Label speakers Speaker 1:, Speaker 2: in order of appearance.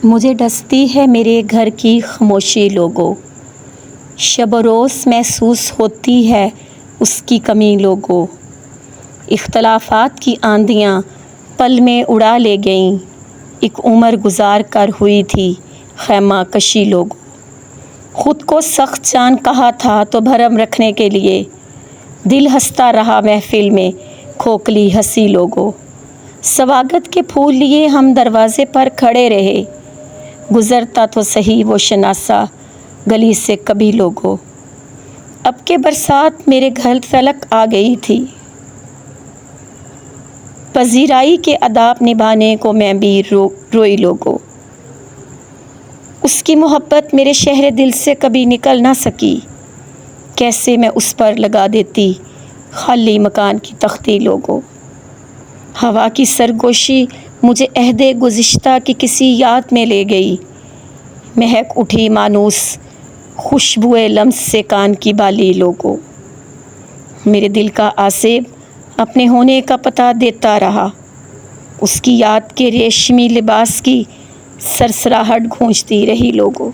Speaker 1: مجھے ڈستی ہے میرے گھر کی خاموشی لوگوں، شب و روز محسوس ہوتی ہے اس کی کمی لوگوں، اختلافات کی آندیاں پل میں اڑا لے گئیں، ایک عمر گزار کر ہوئی تھی خیمہ کشی لوگوں، خود کو سخت جان کہا تھا تو بھرم رکھنے کے لیے، دل ہنستا رہا محفل میں کھوکھلی ہنسی لوگوں، سواگت کے پھول لیے ہم دروازے پر کھڑے رہے، گزرتا تو صحیح وہ شناسا گلی سے کبھی لوگوں، اب کے برسات میرے گھر فلک آ گئی تھی، پذیرائی کے آداب نبھانے کو میں بھی روئی لوگوں، اس کی محبت میرے شہر دل سے کبھی نکل نہ سکی، کیسے میں اس پر لگا دیتی خالی مکان کی تختی لوگوں، ہوا کی سرگوشی مجھے عہد گزشتہ کی کسی یاد میں لے گئی، مہک اٹھی مانوس خوشبوئے لمس سے کان کی بالی لوگوں، میرے دل کا آصف اپنے ہونے کا پتہ دیتا رہا، اس کی یاد کے ریشمی لباس کی سرسراہٹ گونجتی رہی لوگوں۔